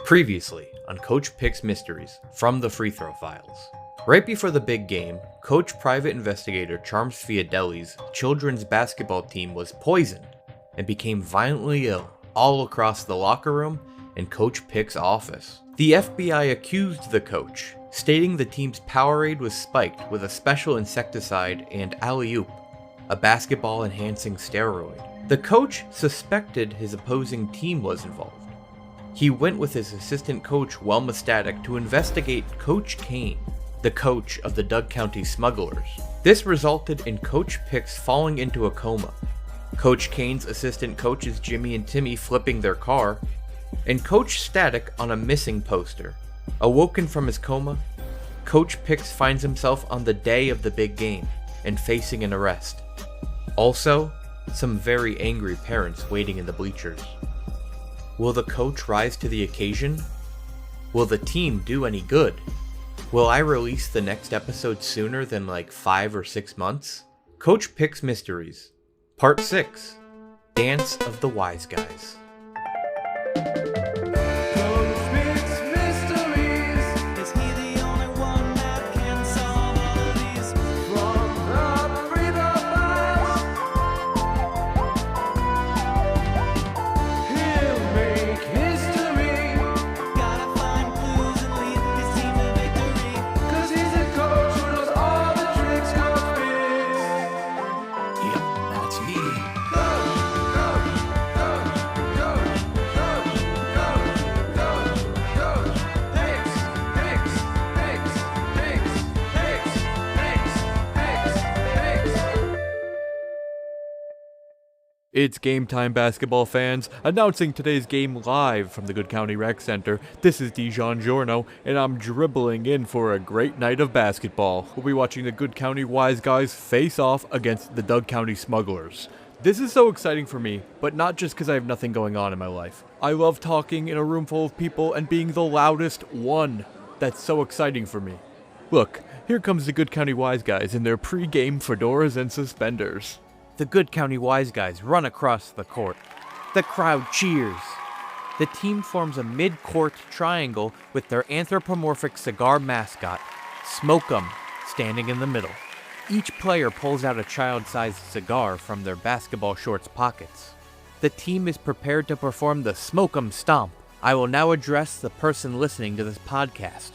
Previously on Coach P.I.C.S Mysteries from the Free Throw Files. Right before the big game, Coach Private Investigator Charms Fiadelli's children's basketball team was poisoned and became violently ill all across the locker room and Coach P.I.C.S office. The FBI accused the coach, stating the team's Powerade was spiked with a special insecticide and alley-oop, a basketball-enhancing steroid. The coach suspected his opposing team was involved. He went with his assistant coach Wilma Static to investigate Coach Cain, the coach of the Doug County Smugglers. This resulted in Coach P.I.C.S falling into a coma, Coach Cain's assistant coaches Jimmy and Timmy flipping their car, and Coach Static on a missing poster. Awoken from his coma, Coach P.I.C.S finds himself on the day of the big game and facing an arrest. Also, some very angry parents waiting in the bleachers. Will the coach rise to the occasion? Will the team do any good? Will I release the next episode sooner than like 5 or 6 months? Coach P.I.C.S Mysteries, Part 6, Dance of the Wiseguys. It's game time, basketball fans. Announcing today's game live from the Good County Rec Center. This is Dijon Giorno, and I'm dribbling in for a great night of basketball. We'll be watching the Good County Wiseguys face off against the Doug County Smugglers. This is so exciting for me, but not just because I have nothing going on in my life. I love talking in a room full of people and being the loudest one. That's so exciting for me. Look, here comes the Good County Wiseguys in their pre-game fedoras and suspenders. The Good County Wiseguys run across the court. The crowd cheers. The team forms a mid-court triangle with their anthropomorphic cigar mascot, Smoke'em, standing in the middle. Each player pulls out a child-sized cigar from their basketball shorts pockets. The team is prepared to perform the Smoke'em Stomp. I will now address the person listening to this podcast.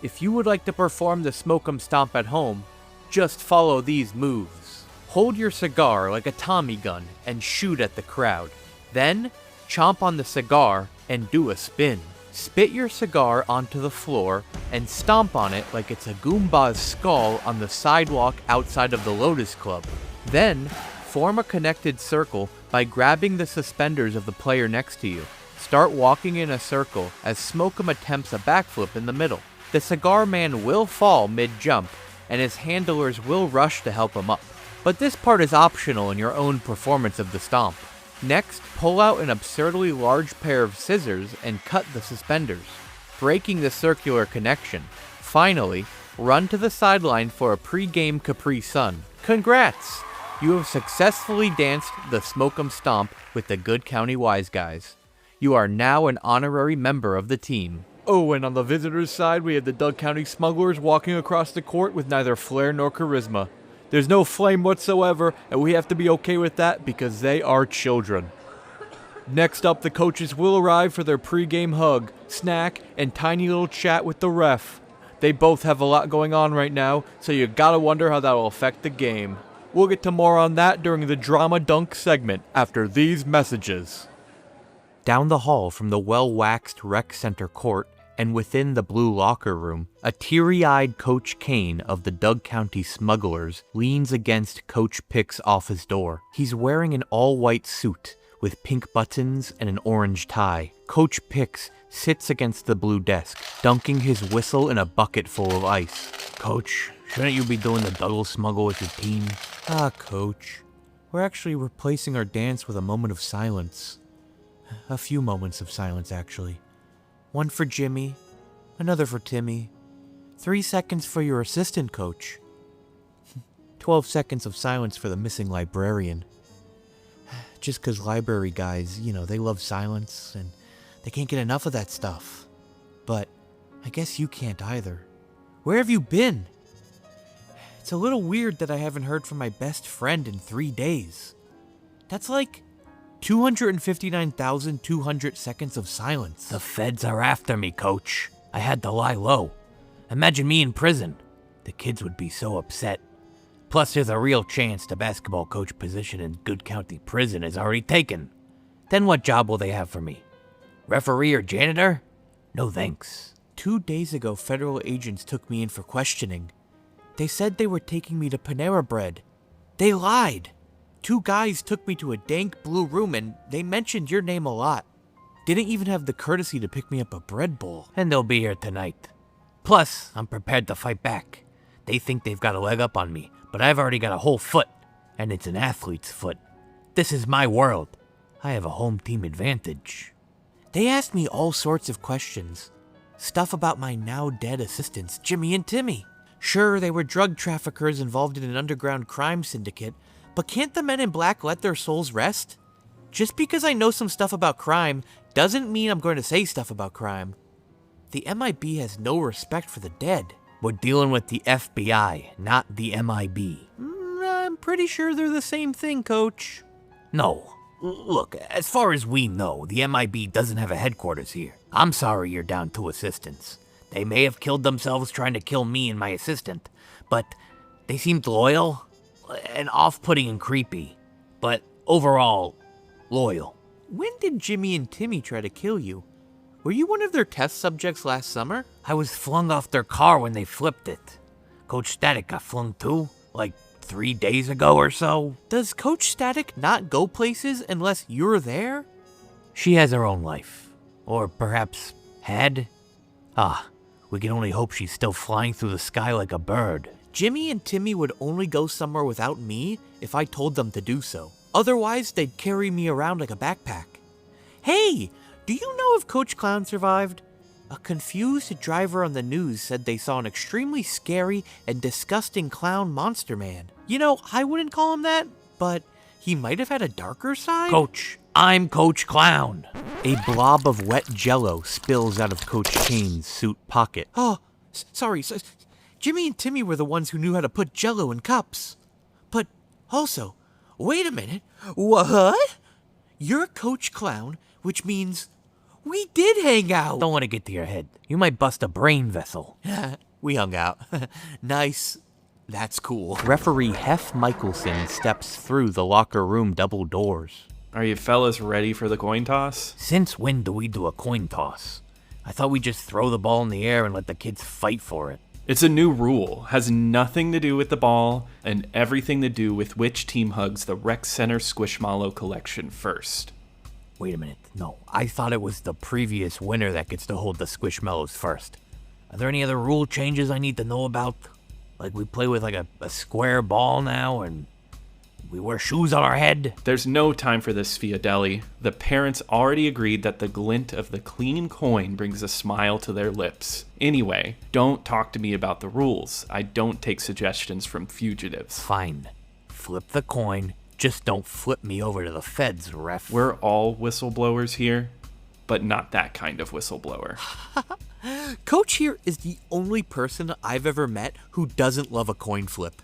If you would like to perform the Smoke'em Stomp at home, just follow these moves. Hold your cigar like a Tommy gun and shoot at the crowd. Then, chomp on the cigar and do a spin. Spit your cigar onto the floor and stomp on it like it's a Goomba's skull on the sidewalk outside of the Lotus Club. Then, form a connected circle by grabbing the suspenders of the player next to you. Start walking in a circle as Smoke'em attempts a backflip in the middle. The cigar man will fall mid-jump, and his handlers will rush to help him up. But this part is optional in your own performance of the stomp. Next, pull out an absurdly large pair of scissors and cut the suspenders, breaking the circular connection. Finally, run to the sideline for a pre-game Capri Sun. Congrats! You have successfully danced the Smoke'em Stomp with the Good County Wiseguys. You are now an honorary member of the team. Oh, and on the visitors' side, we have the Doug County Smugglers walking across the court with neither flair nor charisma. There's no flame whatsoever, and we have to be okay with that because they are children. Next up, the coaches will arrive for their pre-game hug, snack, and tiny little chat with the ref. They both have a lot going on right now, so you gotta wonder how that will affect the game. We'll get to more on that during the Drama Dunk segment after these messages. Down the hall from the well-waxed rec center court, and within the blue locker room, a teary-eyed Coach Cain of the Doug County Smugglers leans against Coach P.I.C.S office door. He's wearing an all-white suit with pink buttons and an orange tie. Coach P.I.C.S sits against the blue desk, dunking his whistle in a bucket full of ice. Coach, shouldn't you be doing the double smuggle with your team? Coach, we're actually replacing our dance with a moment of silence. A few moments of silence, actually. One for Jimmy, another for Timmy, 3 seconds for your assistant coach, 12 seconds of silence for the missing librarian. Just 'cause library guys, they love silence, and They can't get enough of that stuff. But I guess you can't either. Where have you been? It's a little weird that I haven't heard from my best friend in 3 days. That's like 259,200 seconds of silence. The feds are after me, Coach. I had to lie low. Imagine me in prison. The kids would be so upset. Plus, there's a real chance the basketball coach position in Good County Prison is already taken. Then what job will they have for me? Referee or janitor? No thanks. 2 days ago, federal agents took me in for questioning. They said they were taking me to Panera Bread. They lied. 2 guys took me to a dank blue room and they mentioned your name a lot. Didn't even have the courtesy to pick me up a bread bowl. And they'll be here tonight. Plus, I'm prepared to fight back. They think they've got a leg up on me, but I've already got a whole foot. And it's an athlete's foot. This is my world. I have a home team advantage. They asked me all sorts of questions. Stuff about my now dead assistants, Jimmy and Timmy. Sure, they were drug traffickers involved in an underground crime syndicate, but can't the men in black let their souls rest? Just because I know some stuff about crime doesn't mean I'm going to say stuff about crime. The MIB has no respect for the dead. We're dealing with the FBI, not the MIB. I'm pretty sure they're the same thing, Coach. No. Look, as far as we know, the MIB doesn't have a headquarters here. I'm sorry you're down 2 assistants. They may have killed themselves trying to kill me and my assistant, but they seemed loyal and off-putting and creepy. But overall, loyal. When did Jimmy and Timmy try to kill you? Were you one of their test subjects last summer? I was flung off their car when they flipped it. Coach Static got flung too, like 3 days ago or so. Does Coach Static not go places unless you're there? She has her own life. Or perhaps had? We can only hope she's still flying through the sky like a bird. Jimmy and Timmy would only go somewhere without me if I told them to do so. Otherwise, they'd carry me around like a backpack. Hey, do you know if Coach Clown survived? A confused driver on the news said they saw an extremely scary and disgusting clown monster man. You know, I wouldn't call him that, but he might have had a darker side. Coach, I'm Coach Clown. A blob of wet jello spills out of Coach Cain's suit pocket. Oh, sorry. Jimmy and Timmy were the ones who knew how to put jello in cups. But also, wait a minute. What? You're Coach Clown, which means we did hang out. Don't let it get to your head. You might bust a brain vessel. We hung out. Nice. That's cool. Referee Heff Michelson steps through the locker room double doors. Are you fellas ready for the coin toss? Since when do we do a coin toss? I thought we'd just throw the ball in the air and let the kids fight for it. It's a new rule. Has nothing to do with the ball and everything to do with which team hugs the Rec Center Squishmallow collection first. Wait a minute. No, I thought it was the previous winner that gets to hold the Squishmallows first. Are there any other rule changes I need to know about? Like we play with like a square ball now and we wear shoes on our head? There's no time for this, Fiadelli. The parents already agreed that the glint of the clean coin brings a smile to their lips. Anyway, don't talk to me about the rules. I don't take suggestions from fugitives. Fine. Flip the coin. Just don't flip me over to the feds, ref. We're all whistleblowers here, but not that kind of whistleblower. Coach here is the only person I've ever met who doesn't love a coin flip.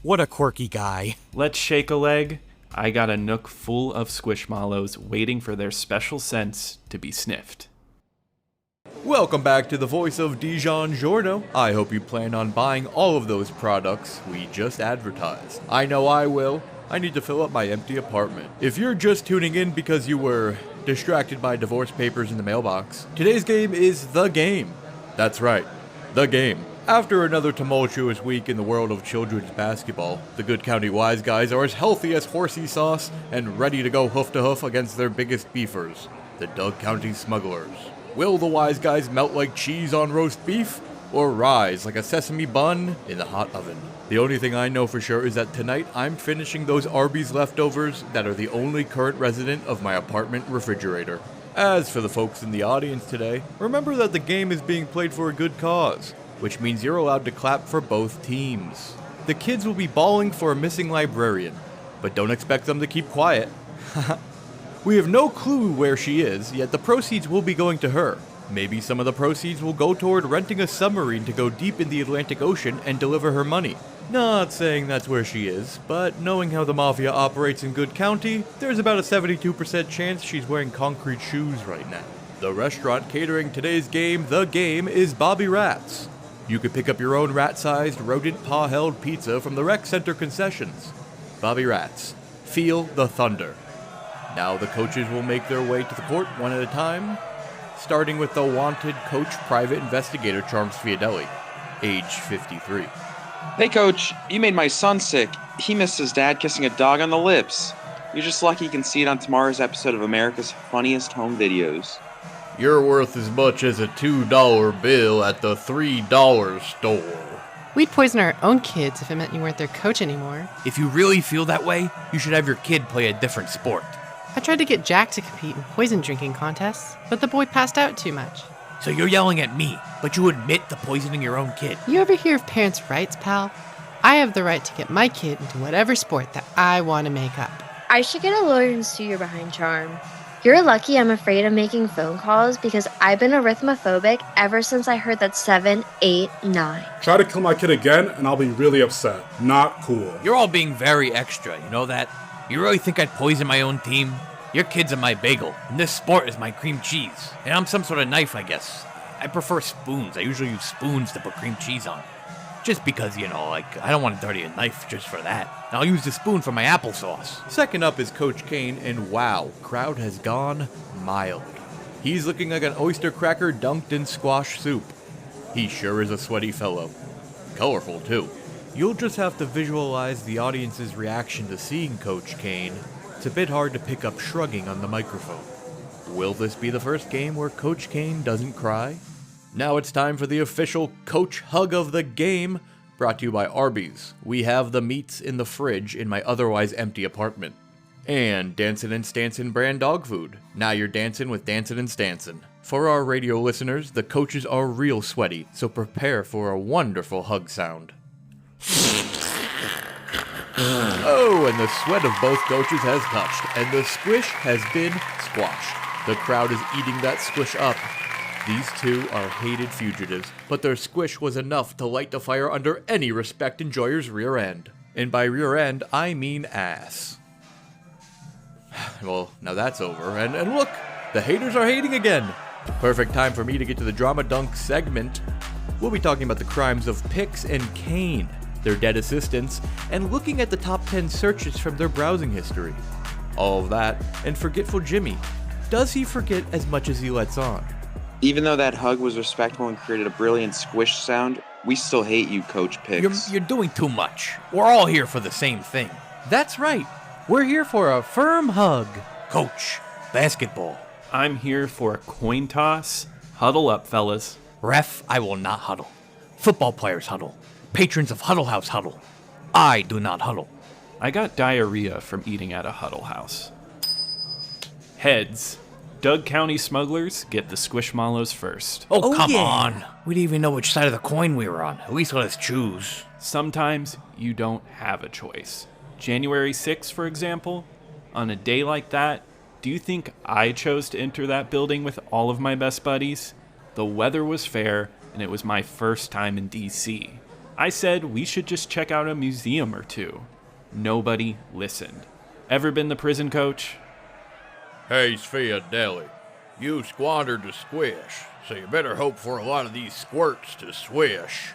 What a quirky guy. Let's shake a leg. I got a nook full of squishmallows waiting for their special scents to be sniffed. Welcome back to the voice of Dijon Giorno. I hope you plan on buying all of those products we just advertised. I know I will. I need to fill up my empty apartment. If you're just tuning in because you were distracted by divorce papers in the mailbox, today's game is The Game. That's right, The Game. After another tumultuous week in the world of children's basketball, the Good County Wiseguys are as healthy as horsey sauce and ready to go hoof to hoof against their biggest beefers, the Doug County Smugglers. Will the Wiseguys melt like cheese on roast beef, or rise like a sesame bun in the hot oven? The only thing I know for sure is that tonight I'm finishing those Arby's leftovers that are the only current resident of my apartment refrigerator. As for the folks in the audience today, remember that the game is being played for a good cause, which means you're allowed to clap for both teams. The kids will be bawling for a missing librarian, but don't expect them to keep quiet. We have no clue where she is, yet the proceeds will be going to her. Maybe some of the proceeds will go toward renting a submarine to go deep in the Atlantic Ocean and deliver her money. Not saying that's where she is, but knowing how the Mafia operates in Good County, there's about a 72% chance she's wearing concrete shoes right now. The restaurant catering today's game, The Game, is Bobby Rat's. You could pick up your own rat-sized, rodent paw-held pizza from the rec center concessions. Bobby Rat's. Feel the thunder. Now the coaches will make their way to the court one at a time, starting with the wanted coach private investigator Charms Fiadelli, age 53. Hey coach, you made my son sick. He missed his dad kissing a dog on the lips. You're just lucky you can see it on tomorrow's episode of America's Funniest Home Videos. You're worth as much as a $2 bill at the $3 store. We'd poison our own kids if it meant you weren't their coach anymore. If you really feel that way, you should have your kid play a different sport. I tried to get Jack to compete in poison drinking contests, but the boy passed out too much. So you're yelling at me, but you admit to poisoning your own kid. You ever hear of parents' rights, pal? I have the right to get my kid into whatever sport that I want to make up. I should get a lawyer and sue you behind Charm. You're lucky I'm afraid of making phone calls because I've been arithmophobic ever since I heard that 7, 8, 9. Try to kill my kid again and I'll be really upset. Not cool. You're all being very extra, you know that? You really think I'd poison my own team? Your kid's are my bagel, and this sport is my cream cheese. And I'm some sort of knife, I guess. I prefer spoons. I usually use spoons to put cream cheese on. Just because, I don't want to dirty a knife just for that. And I'll use the spoon for my applesauce. Second up is Coach Cain, and wow, crowd has gone mild. He's looking like an oyster cracker dunked in squash soup. He sure is a sweaty fellow. Colorful, too. You'll just have to visualize the audience's reaction to seeing Coach Cain. It's a bit hard to pick up shrugging on the microphone. Will this be the first game where Coach Cain doesn't cry? Now it's time for the official Coach Hug of the game, brought to you by Arby's. We have the meats in the fridge in my otherwise empty apartment. And Dancin' and Stanson brand dog food. Now you're dancing with Dancin' and Stanson. For our radio listeners, the coaches are real sweaty, so prepare for a wonderful hug sound. Oh, and the sweat of both coaches has touched, and the squish has been squashed. The crowd is eating that squish up. These two are hated fugitives, but their squish was enough to light the fire under any respect enjoyer's rear end. And by rear end, I mean ass. Well, now that's over, and look, the haters are hating again. Perfect time for me to get to the Drama Dunk segment. We'll be talking about the crimes of P.I.C.S and Cain, their dead assistants, and looking at the top 10 searches from their browsing history. All of that, and Forgetful Jimmy. Does he forget as much as he lets on? Even though that hug was respectful and created a brilliant squish sound, we still hate you, Coach P.I.C.S. You're doing too much. We're all here for the same thing. That's right. We're here for a firm hug. Coach, basketball. I'm here for a coin toss. Huddle up, fellas. Ref, I will not huddle. Football players huddle. Patrons of Huddle House huddle. I do not huddle. I got diarrhea from eating at a Huddle House. Heads. Doug County smugglers get the Squishmallows first. Oh, come on. We didn't even know which side of the coin we were on. At least let us choose. Sometimes you don't have a choice. January 6th, for example, on a day like that, do you think I chose to enter that building with all of my best buddies? The weather was fair, and it was my first time in D.C. I said we should just check out a museum or two. Nobody listened. Ever been the prison, Coach? Hey, Fiadelli, you squandered the squish, so you better hope for a lot of these squirts to swish,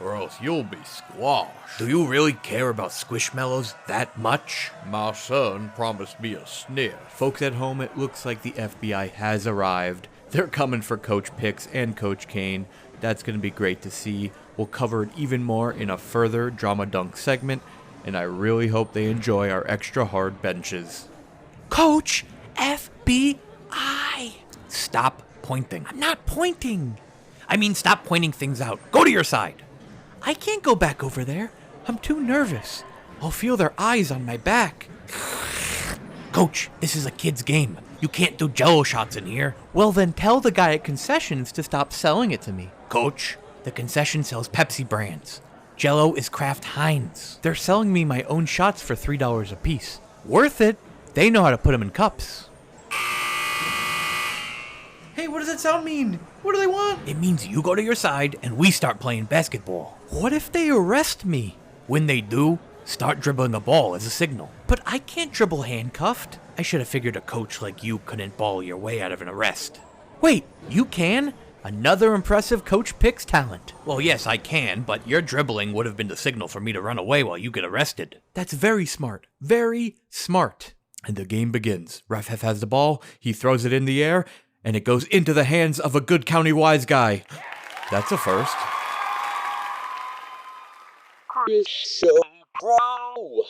or else you'll be squashed. Do you really care about Squishmallows that much? My son promised me a sniff. Folks at home, it looks like the FBI has arrived. They're coming for Coach P.I.C.S and Coach Cain. That's going to be great to see. We'll cover it even more in a further Drama Dunk segment, and I really hope they enjoy our extra hard benches. Coach, FBI. Stop pointing. I'm not pointing. I mean, stop pointing things out. Go to your side. I can't go back over there. I'm too nervous. I'll feel their eyes on my back. Coach, this is a kid's game. You can't do jello shots in here. Well, then tell the guy at concessions to stop selling it to me. Coach, the concession sells Pepsi brands. Jello is Kraft Heinz. They're selling me my own shots for $3 a piece. Worth it. They know how to put them in cups. that sound mean? What do they want? It means you go to your side and we start playing basketball. What if they arrest me? When they do, start dribbling the ball as a signal. But I can't dribble handcuffed. I should have figured a coach like you couldn't ball your way out of an arrest. Wait, you can? Another impressive Coach P.I.C.S talent. Well, yes, I can, but your dribbling would have been the signal for me to run away while you get arrested. That's very smart. Very smart. And the game begins. Ref Heff has the ball, he throws it in the air, and it goes into the hands of a good county wise guy. That's a first. ChrisShowPro.